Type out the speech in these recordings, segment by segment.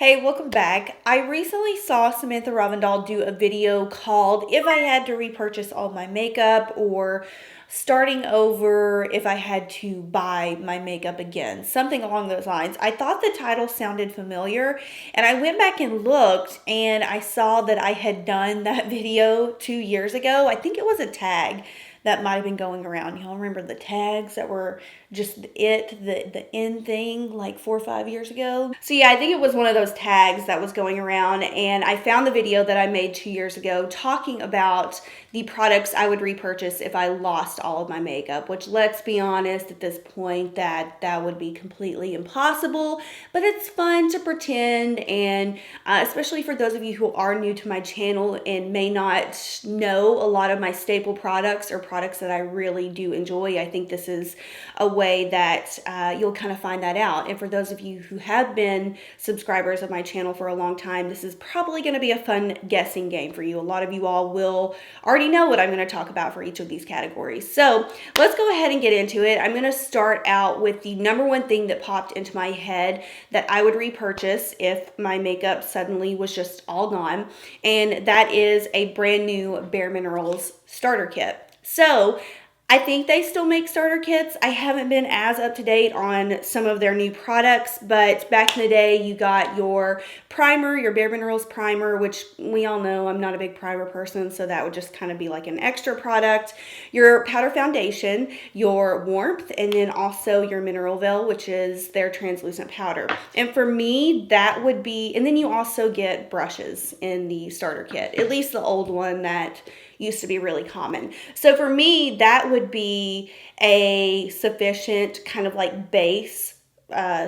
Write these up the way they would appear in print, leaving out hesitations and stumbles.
Hey, welcome back. I recently saw Samantha Ravndahl do a video called If I Had to Repurchase All My Makeup, or starting over if I had to buy my makeup again, something along those lines. I thought the title sounded familiar, and I went back and looked, and I saw that I had done that video 2 years ago. I think it was a tag that might have been going around. Y'all remember the tags that were just the in thing like 4 or 5 years ago? So yeah, I think it was one of those tags that was going around, and I found the video that I made 2 years ago talking about the products I would repurchase if I lost all of my makeup, which, let's be honest, at this point that would be completely impossible, but it's fun to pretend. And especially for those of you who are new to my channel and may not know a lot of my staple products or products that I really do enjoy, I think this is a way that you'll kind of find that out. And for those of you who have been subscribers of my channel for a long time, this is probably going to be a fun guessing game for you. A lot of you all will already know what I'm going to talk about for each of these categories. So let's go ahead and get into it. I'm going to start out with the number one thing that popped into my head that I would repurchase if my makeup suddenly was just all gone, and that is a brand new bareMinerals starter kit. So I think they still make starter kits. I haven't been as up to date on some of their new products, but back in the day, you got your primer, your bareMinerals primer, which we all know I'm not a big primer person, so that would just kind of be like an extra product. Your powder foundation, your warmth, and then also your mineral veil, which is their translucent powder. And for me, that would be, and then you also get brushes in the starter kit, at least the old one that used to be really common. So for me, that would be a sufficient kind of like base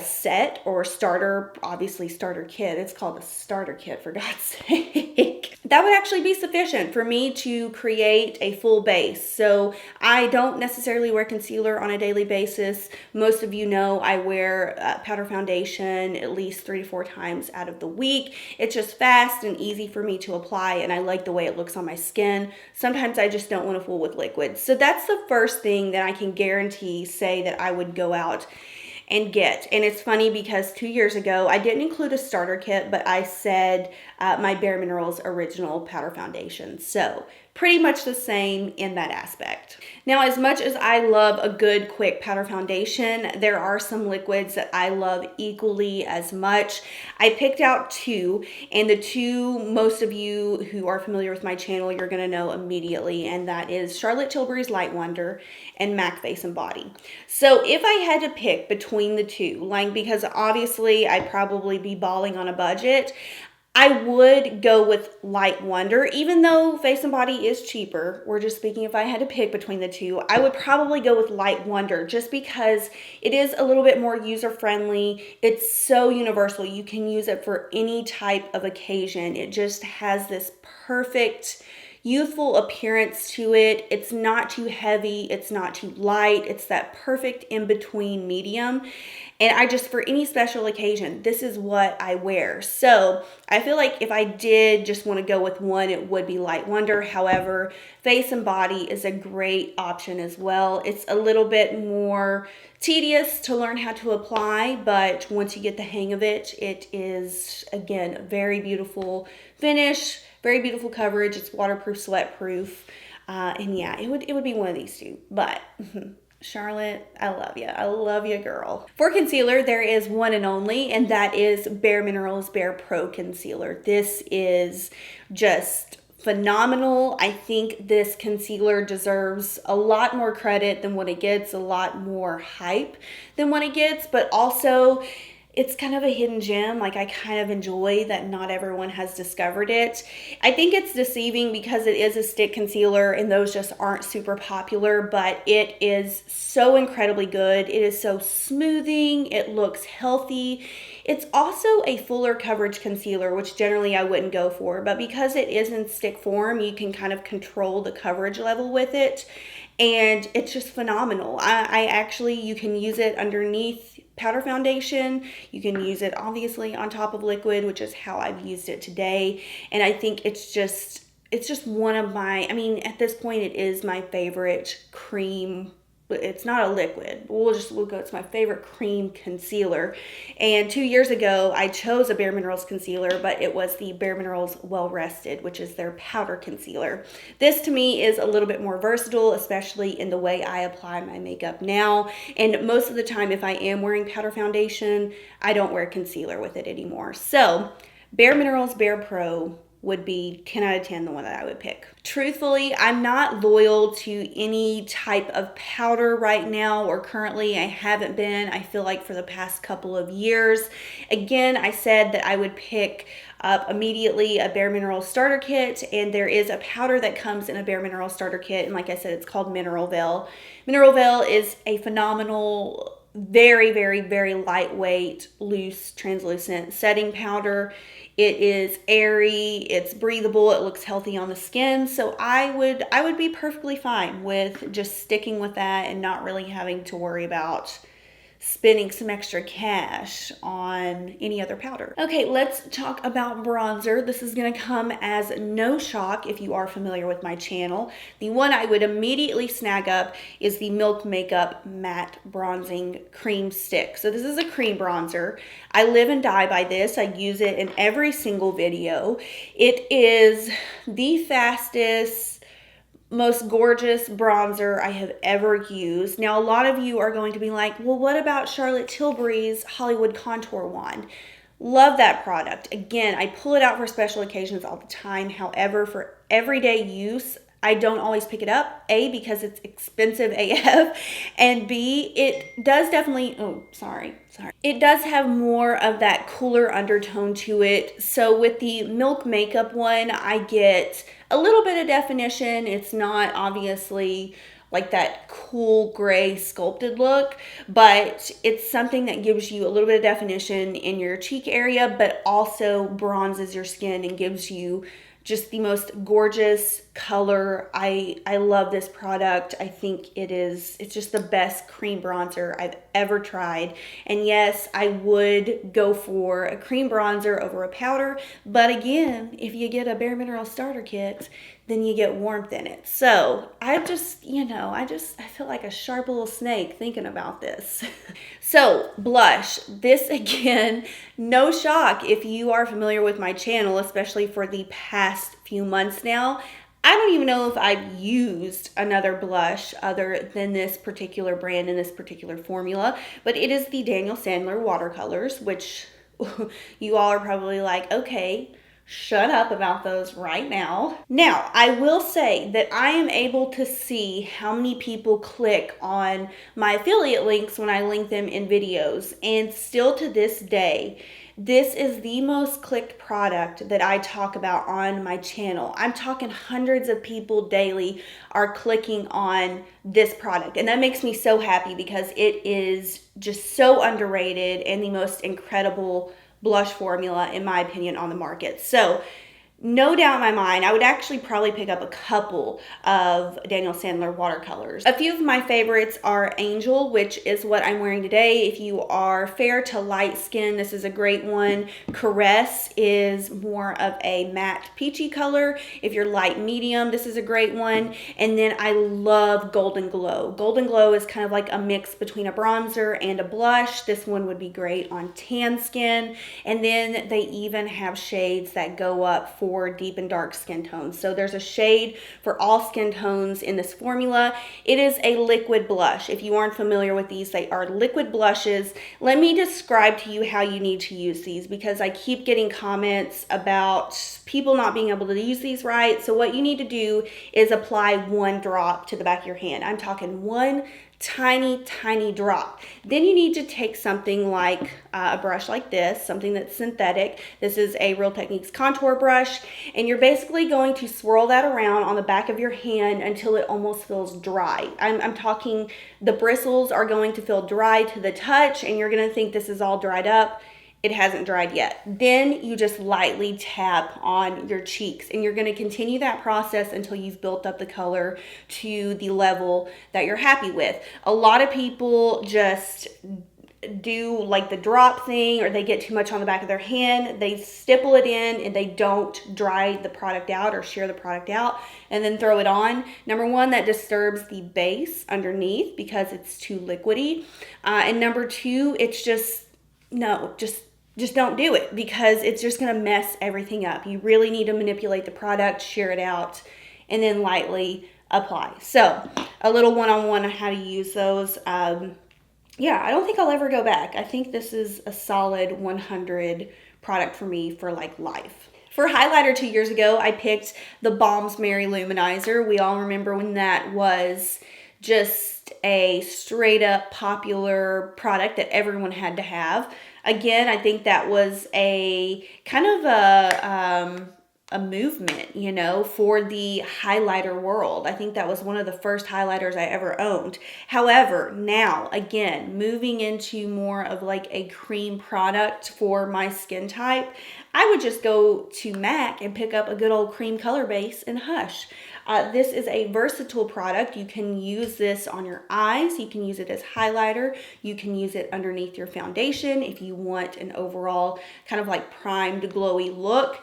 set or starter, obviously starter kit. It's called a starter kit, for God's sake. That would actually be sufficient for me to create a full base. So I don't necessarily wear concealer on a daily basis. Most of you know I wear powder foundation at least 3 to 4 times out of the week. It's just fast and easy for me to apply, and I like the way it looks on my skin. Sometimes I just don't want to fool with liquid. So that's the first thing that I can guarantee say that I would go out and get. And it's funny because 2 years ago, I didn't include a starter kit, but I said my bareMinerals original powder foundation. So pretty much the same in that aspect. Now, as much as I love a good quick powder foundation, there are some liquids that I love equally as much. I picked out 2, and the 2 most of you who are familiar with my channel, you're gonna know immediately, and that is Charlotte Tilbury's Light Wonder and MAC Face and Body. So if I had to pick between the 2, like, because obviously I'd probably be balling on a budget, I would go with Light Wonder, even though Face and Body is cheaper. We're just speaking if I had to pick between the 2. I would probably go with Light Wonder just because it is a little bit more user-friendly. It's so universal. You can use it for any type of occasion. It just has this perfect youthful appearance to it. It's not too heavy. It's not too light. It's that perfect in-between medium. And I just, for any special occasion, this is what I wear. So I feel like if I did just want to go with one, it would be Light Wonder. However, Face and Body is a great option as well. It's a little bit more tedious to learn how to apply, but once you get the hang of it, it is, again, a very beautiful finish, very beautiful coverage. It's waterproof, sweat-proof, and yeah, it would be one of these 2, but Charlotte, I love you. I love you, girl. For concealer, there is one and only, and that is bareMinerals Bare Pro Concealer. This is just phenomenal. I think this concealer deserves a lot more credit than what it gets, a lot more hype than what it gets, but also it's kind of a hidden gem. Like, I kind of enjoy that not everyone has discovered it. I think it's deceiving because it is a stick concealer and those just aren't super popular, but it is so incredibly good. It is so smoothing. It looks healthy. It's also a fuller coverage concealer, which generally I wouldn't go for, but because it is in stick form, you can kind of control the coverage level with it, and it's just phenomenal. I actually, you can use it underneath powder foundation. You can use it obviously on top of liquid, which is how I've used it today. And I think it's just one of my, I mean, at this point it is my favorite cream it's not a liquid. We'll go, it's my favorite cream concealer. And 2 years ago, I chose a bareMinerals concealer, but it was the bareMinerals Well Rested, which is their powder concealer. This to me is a little bit more versatile, especially in the way I apply my makeup now. And most of the time, if I am wearing powder foundation, I don't wear concealer with it anymore. So bareMinerals Bare Pro would be 10 out of 10 the one that I would pick. Truthfully, I'm not loyal to any type of powder right now, or currently I haven't been, I feel like, for the past couple of years. Again, I said that I would pick up immediately a bareMinerals starter kit, and there is a powder that comes in a bareMinerals starter kit, and like I said, it's called Mineral Veil. Mineral Veil is a phenomenal, very, very, very lightweight, loose, translucent setting powder. It is airy, it's breathable, it looks healthy on the skin. So I would be perfectly fine with just sticking with that and not really having to worry about spending some extra cash on any other powder. Okay, let's talk about bronzer. This is gonna come as no shock if you are familiar with my channel. The one I would immediately snag up is the Milk Makeup Matte Bronzing Cream Stick. So this is a cream bronzer. I live and die by this. I use it in every single video. It is the fastest, most gorgeous bronzer I have ever used. Now, a lot of you are going to be like, well, what about Charlotte Tilbury's Hollywood Contour Wand? Love that product. Again, I pull it out for special occasions all the time. However, for everyday use, I don't always pick it up. A, because it's expensive AF, and B, it does definitely, it does have more of that cooler undertone to it. So with the Milk Makeup one, I get a little bit of definition. It's not obviously like that cool gray sculpted look, but it's something that gives you a little bit of definition in your cheek area, but also bronzes your skin and gives you just the most gorgeous color. I love this product. I think it's just the best cream bronzer I've ever tried. And yes, I would go for a cream bronzer over a powder, but again, if you get a bareMinerals starter kit, then you get warmth in it. So I just, I feel like a sharp little snake thinking about this. So blush, this again, no shock if you are familiar with my channel, especially for the past few months now. I don't even know if I've used another blush other than this particular brand and this particular formula, but it is the Daniel Sandler Watercolors, which you all are probably like, okay, shut up about those right now. Now, I will say that I am able to see how many people click on my affiliate links when I link them in videos, and still to this day, this is the most clicked product that I talk about on my channel. I'm talking hundreds of people daily are clicking on this product, and that makes me so happy because it is just so underrated and the most incredible blush formula, in my opinion, on the market. So no doubt in my mind, I would actually probably pick up a couple of Daniel Sandler watercolors. A few of my favorites are Angel, which is what I'm wearing today. If you are fair to light skin, this is a great one. Caress is more of a matte peachy color. If you're light medium, this is a great one. And then I love Golden Glow. Golden Glow is kind of like a mix between a bronzer and a blush. This one would be great on tan skin. And then they even have shades that go up for deep and dark skin tones. So there's a shade for all skin tones in this formula. It is a liquid blush. If you aren't familiar with these, they are liquid blushes. Let me describe to you how you need to use these, because I keep getting comments about people not being able to use these right. So what you need to do is apply one drop to the back of your hand. I'm talking one tiny drop. Then you need to take something like a brush like this, something that's synthetic. This is a Real Techniques contour brush, and you're basically going to swirl that around on the back of your hand until it almost feels dry. I'm talking the bristles are going to feel dry to the touch, and you're going to think this is all dried up. It hasn't dried yet. Then you just lightly tap on your cheeks, and you're gonna continue that process until you've built up the color to the level that you're happy with. A lot of people just do like the drop thing, or they get too much on the back of their hand, they stipple it in and they don't dry the product out or shear the product out and then throw it on. Number one, that disturbs the base underneath because it's too liquidy. And number two, it's just, no, just don't do it, because it's just going to mess everything up. You really need to manipulate the product, shear it out, and then lightly apply. So a little one-on-one on how to use those. Yeah, I don't think I'll ever go back. I think this is a solid 100 product for me for like life. For highlighter 2 years ago, I picked the Balm's Mary Luminizer. We all remember when that was just a straight up popular product that everyone had to have. Again, I think that was a kind of a movement, you know, for the highlighter world. I think that was one of the first highlighters I ever owned. However, now, again, moving into more of like a cream product for my skin type, I would just go to MAC and pick up a good old cream color base and Hush. This is a versatile product. You can use this on your eyes. You can use it as highlighter. You can use it underneath your foundation if you want an overall kind of like primed, glowy look.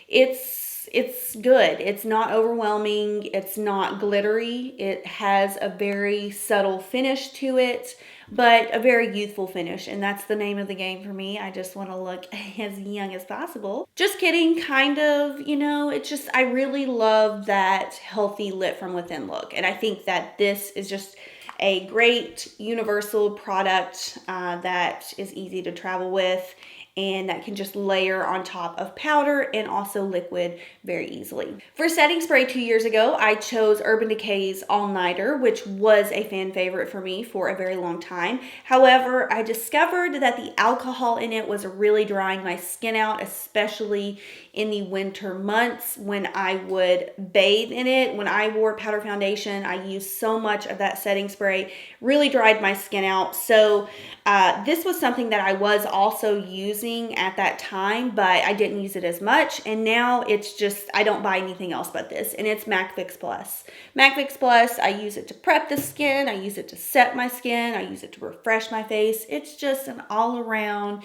It's good. It's not overwhelming. It's not glittery. It has a very subtle finish to it, but a very youthful finish. And that's the name of the game for me. I just want to look as young as possible. Just kidding, kind of, you know, it's just, I really love that healthy lit from within look. And I think that this is just a great universal product that is easy to travel with, and that can just layer on top of powder and also liquid very easily. For setting spray 2 years ago, I chose Urban Decay's All Nighter, which was a fan favorite for me for a very long time. However, I discovered that the alcohol in it was really drying my skin out, especially in the winter months when I would bathe in it. When I wore powder foundation, I used so much of that setting spray, really dried my skin out. So this was something that I was also using at that time, but I didn't use it as much. And now it's just, I don't buy anything else but this, and it's MAC Fix Plus. MAC Fix Plus, I use it to prep the skin, I use it to set my skin, I use it to refresh my face. It's just an all around,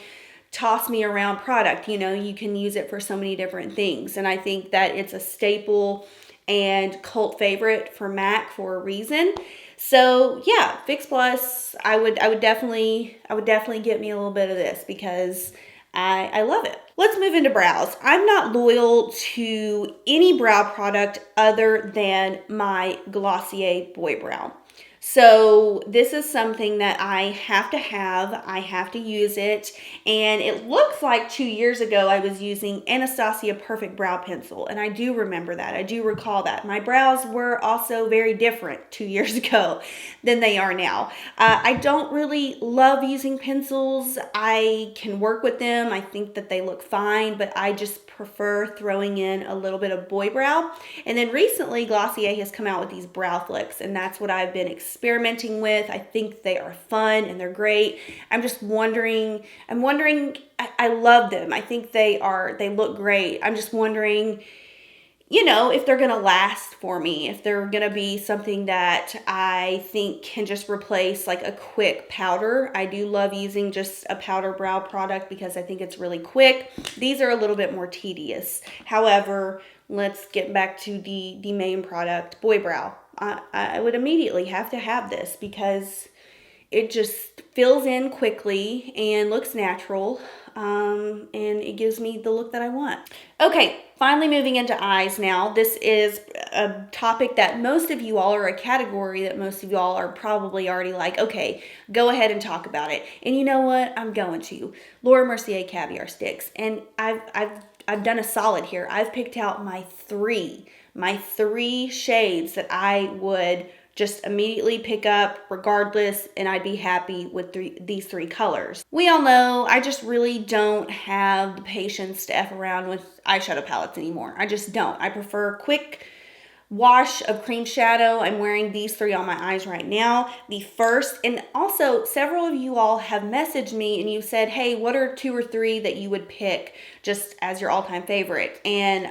toss me around product. You know, you can use it for so many different things. And I think that it's a staple and cult favorite for MAC for a reason. So yeah, Fix Plus, I would definitely get me a little bit of this because I love it. Let's move into brows. I'm not loyal to any brow product other than my Glossier Boy Brow. So this is something that I have to have. I have to use it. And it looks like 2 years ago I was using Anastasia Perfect Brow Pencil. And I do remember that. I do recall that. My brows were also very different 2 years ago than they are now. I don't really love using pencils. I can work with them. I think that they look fine, but I just prefer throwing in a little bit of Boy Brow. And then recently Glossier has come out with these brow flicks, and that's what I've been experimenting with. I think they are fun and they're great. I'm wondering, I love them. I think they look great. I'm just wondering, you know, if they're going to last for me, if they're going to be something that I think can just replace like a quick powder. I do love using just a powder brow product because I think it's really quick. These are a little bit more tedious. However, let's get back to the main product, Boy Brow. I would immediately have to have this because it just fills in quickly and looks natural, and it gives me the look that I want. Okay, finally moving into eyes now. This is a topic that most of you all, or a category that most of you all are probably already like, okay, go ahead and talk about it. And you know what? I'm going to. Laura Mercier Caviar Sticks. And I've done a solid here. I've picked out my three shades that I would just immediately pick up regardless, and I'd be happy with these three colors. We all know I just really don't have the patience to F around with eyeshadow palettes anymore. I just don't. I prefer quick wash of cream shadow. I'm wearing these three on my eyes right now. The first, and also several of you all have messaged me and you said, hey, what are 2 or 3 that you would pick just as your all-time favorite? And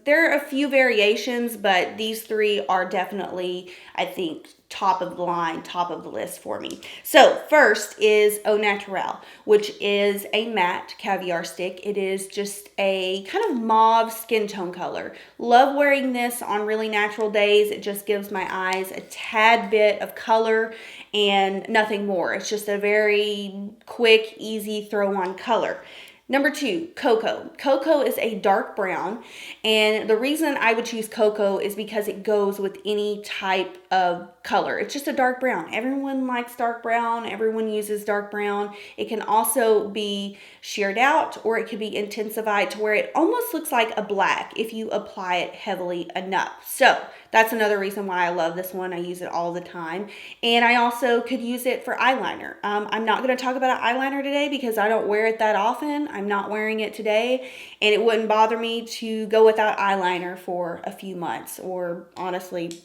there are a few variations, but these 3 are definitely, I think, top of the line, top of the list for me. So first is Au Naturale, which is a matte caviar stick. It is just a kind of mauve skin tone color. Love wearing this on really natural days. It just gives my eyes a tad bit of color and nothing more. It's just a very quick, easy throw on color. Number 2, Cocoa. Cocoa is a dark brown, and the reason I would choose Cocoa is because it goes with any type of color. It's just a dark brown. Everyone likes dark brown. Everyone uses dark brown. It can also be sheared out, or it could be intensified to where it almost looks like a black if you apply it heavily enough. So that's another reason why I love this one. I use it all the time. And I also could use it for eyeliner. I'm not going to talk about an eyeliner today because I don't wear it that often. I'm not wearing it today. And it wouldn't bother me to go without eyeliner for a few months, or honestly,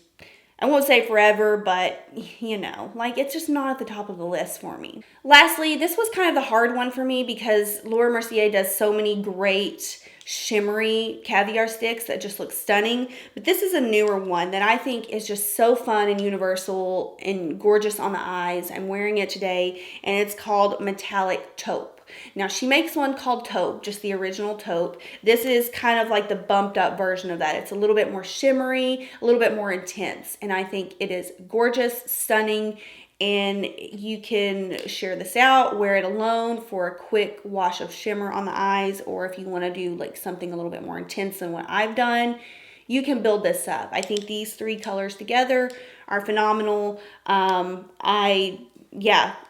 I won't say forever, but you know, like it's just not at the top of the list for me. Lastly, this was kind of the hard one for me because Laura Mercier does so many great shimmery caviar sticks that just look stunning. But this is a newer one that I think is just so fun and universal and gorgeous on the eyes. I'm wearing it today, and it's called Metallic Taupe. Now, she makes one called Taupe, just the original Taupe. This is kind of like the bumped up version of that. It's a little bit more shimmery, a little bit more intense, and I think it is gorgeous, stunning, and you can share this out, wear it alone for a quick wash of shimmer on the eyes, or if you want to do like something a little bit more intense than what I've done, you can build this up. I think these 3 colors together are phenomenal. I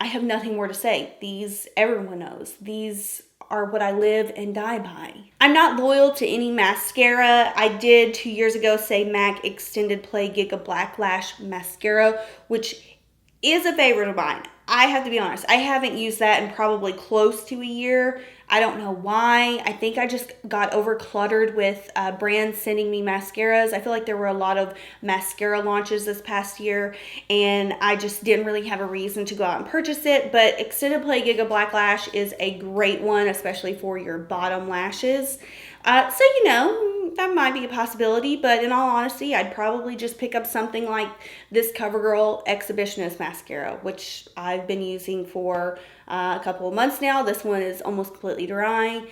have nothing more to say. These, everyone knows, these are what I live and die by. I'm not loyal to any mascara. I did 2 years ago say MAC Extended Play Giga Black Lash Mascara, which is a favorite of mine. I have to be honest, I haven't used that in probably close to a year. I don't know why. I think I just got over cluttered with brands sending me mascaras. I feel like there were a lot of mascara launches this past year, and I just didn't really have a reason to go out and purchase it. But Extended Play Giga Black Lash is a great one, especially for your bottom lashes. So, you know, that might be a possibility, but in all honesty, I'd probably just pick up something like this CoverGirl Exhibitionist Mascara, which I've been using for a couple of months now. This one is almost completely dry.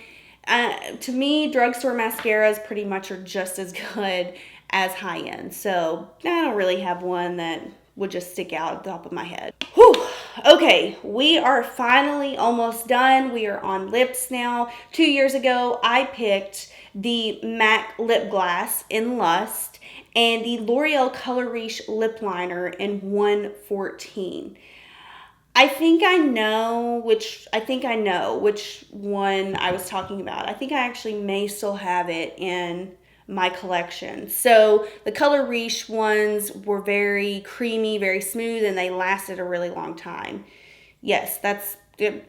To me, drugstore mascaras pretty much are just as good as high-end, so I don't really have one that would just stick out at the top of my head. Whew. Okay, we are finally almost done. We are on lips now. 2 years ago, I picked the MAC lip gloss in Lust and the L'Oreal Color Riche lip liner in 114. I think I know which one I was talking about. I think I actually may still have it in my collection. So the Color Riche ones were very creamy, very smooth, and they lasted a really long time. Yes, that's good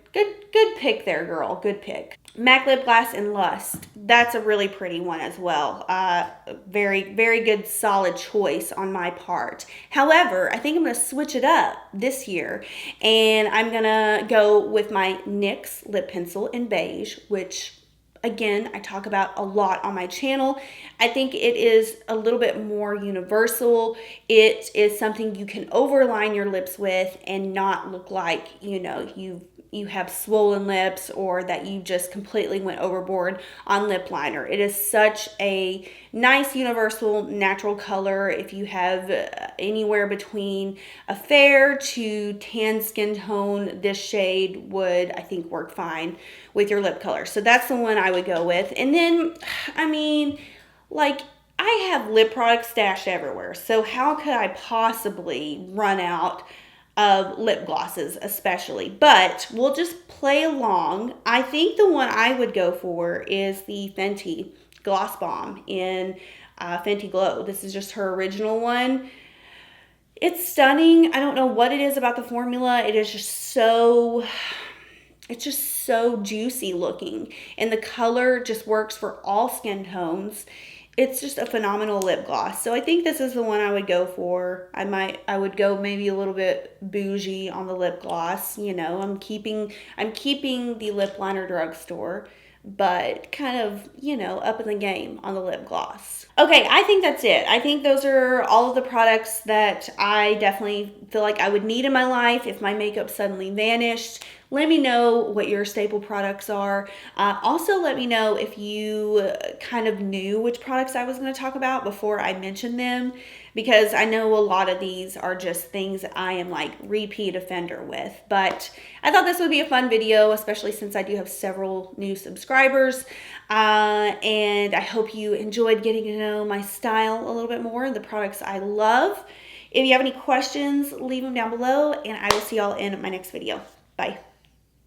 pick there, girl. Good pick. MAC Lip Gloss in Lust. That's a really pretty one as well. Very, very good, solid choice on my part. However, I think I'm going to switch it up this year, and I'm going to go with my NYX Lip Pencil in Beige, which again, I talk about a lot on my channel. I think it is a little bit more universal. It is something you can overline your lips with and not look like, you know, you have swollen lips or that you just completely went overboard on lip liner. It is such a nice universal natural color. If you have anywhere between a fair to tan skin tone, this shade would, I think, work fine with your lip color. So that's the one I would go with. And then, I mean, like, I have lip products stashed everywhere. So how could I possibly run out of lip glosses especially? But we'll just play along. I think the one I would go for is the Fenty Gloss Bomb in Fenty Glow. This is just her original one. It's stunning. I don't know what it is about the formula. It is just so, it's just so juicy looking. And the color just works for all skin tones. It's just a phenomenal lip gloss. So I think this is the one I would go for. I would go maybe a little bit bougie on the lip gloss. You know, I'm keeping the lip liner drugstore. but kind of, you know, up in the game on the lip gloss. Okay, I think that's it. I think those are all of the products that I definitely feel like I would need in my life if my makeup suddenly vanished. Let me know what your staple products are. Also, let me know if you kind of knew which products I was going to talk about before I mentioned them, because I know a lot of these are just things that I am like repeat offender with. But I thought this would be a fun video, especially since I do have several new subscribers. And I hope you enjoyed getting to know my style a little bit more and the products I love. If you have any questions, leave them down below, and I will see y'all in my next video. Bye.